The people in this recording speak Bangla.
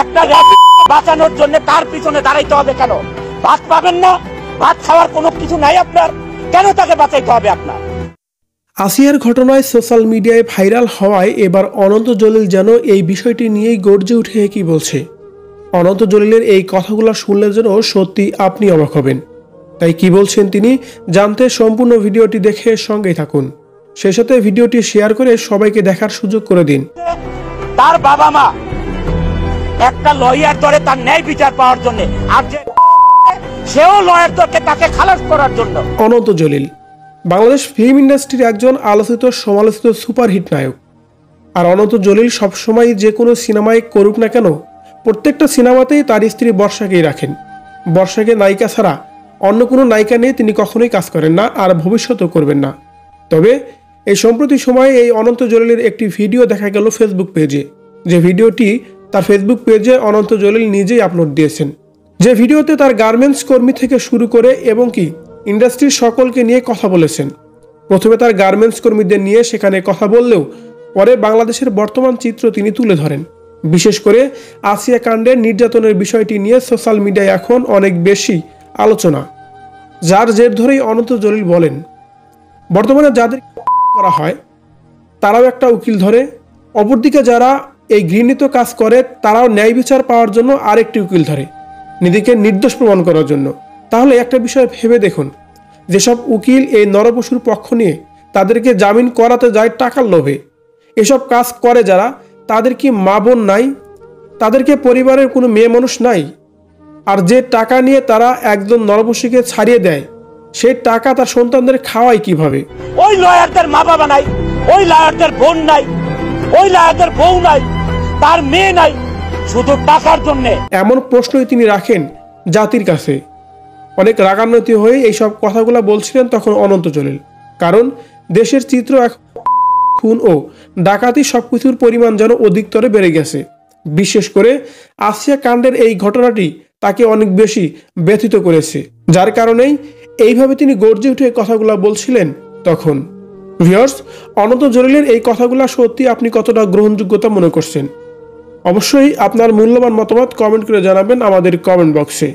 একটা বাঁচানোর জন্য তার পিছনে দাঁড়াইতে হবে কেন? ভাত পাবেন না, ভাত খাওয়ার কোনো কিছু নাই আপনার, কেন তাকে বাঁচাইতে হবে আপনার? আসিয়ার ঘটনায় সোশ্যাল মিডিয়ায় ভাইরাল হওয়ায় এবার অনন্ত জলিল যেন এই বিষয়টি নিয়েই গর্জে উঠে কি বলছে। অনন্ত জলিলের এই কথাগুলো শুনলে যেন সত্যি আপনি অবাক হবেন। তাই কি বলছেন তিনি জানতে সম্পূর্ণ ভিডিওটি দেখে সঙ্গেই থাকুন। সেই সাথে ভিডিওটি শেয়ার করে সবাইকে দেখার সুযোগ করে দিন। তার বাবা মা একটা লয়ার ধরে তার ন্যায় বিচার পাওয়ার জন্য, আর যে সেও লয়ার ধরে তাকে খালাস করার জন্য। অনন্ত জলিল বাংলাদেশ ফিল্ম ইন্ডাস্ট্রির একজন আলোচিত সমালোচিত সুপারহিট নায়ক। আর অনন্ত জলিল সবসময় যে কোনো সিনেমায় করুক না কেন, প্রত্যেকটা সিনেমাতেই তার স্ত্রী বর্ষাকেই রাখেন। বর্ষাকে নায়িকা ছাড়া অন্য কোনো নায়িকা নিয়ে তিনি কখনোই কাজ করেন না, আর ভবিষ্যতেও করবেন না। তবে এই সম্প্রতি সময়ে এই অনন্ত জলিলের একটি ভিডিও দেখা গেল ফেসবুক পেজে, যে ভিডিওটি তার ফেসবুক পেজে অনন্ত জলিল নিজেই আপলোড দিয়েছেন। যে ভিডিওতে তার গার্মেন্টস কর্মী থেকে শুরু করে এবং কি ইন্ডাস্ট্রির সকলকে নিয়ে কথা বলেছেন। প্রথমে তার গার্মেন্টস কর্মীদের নিয়ে সেখানে কথা বললেও পরে বাংলাদেশের বর্তমান চিত্র তিনি তুলে ধরেন। বিশেষ করে আসিয়া কাণ্ডের নির্যাতনের বিষয়টি নিয়ে সোশ্যাল মিডিয়ায় এখন অনেক বেশি আলোচনা, যার জের ধরেই অনন্ত জলিল বলেন, বর্তমানে যাদের করা হয় তারাও একটা উকিল ধরে, অপরদিকে যারা এই ঘৃণিত কাজ করে তারাও ন্যায় বিচার পাওয়ার জন্য আরেকটি উকিল ধরে, নিজেকে নির্দোষ প্রমাণ করার জন্য। তাহলে একটা বিষয় ভেবে দেখুন, যেসব উকিল এই নরপশুর পক্ষ নিয়ে তাদেরকে জামিন করাতে যায় টাকার লোভে, এসব কাজ করে যারা, তাদের কি মা বোন নাই? তাদেরকে পরিবারের কোনো মেয়ে মানুষ নাই? আর যে টাকা নিয়ে তারা একজন নরপশুকে ছাড়িয়ে দেয়, সেই টাকা তার সন্তানদের খাওয়ায় কিভাবে? ওই লয়ারদের মা বাবা নাই, ওই লয়ারদের বোন নাই, ওই লয়ারদের বউ নাই, তার মেয়ে নাই, শুধু টাকার জন্য। এমন প্রশ্নই তিনি রাখেন জাতির কাছে। অনেক রাগান্বিত হয়ে এইসব কথাগুলো বলছিলেন তখন অনন্ত জলিল, কারণ দেশের চিত্র এখন খুন ও ডাকাতি সবকিছুর পরিমাণ যেন অধিকতরে বেড়ে গেছে। বিশেষ করে আসিয়া কাণ্ডের এই ঘটনাটি তাকে অনেক বেশি ব্যথিত করেছে, যার কারণেই এইভাবে তিনি গর্জে উঠে কথাগুলো বলছিলেন তখন। ভিউয়ার্স, অনন্ত জলিলের এই কথাগুলো সত্যি আপনি কতটা গ্রহণযোগ্যতা মনে করছেন? অবশ্যই আপনার মূল্যবান মতামত কমেন্ট করে জানাবেন আমাদের কমেন্ট বক্সে।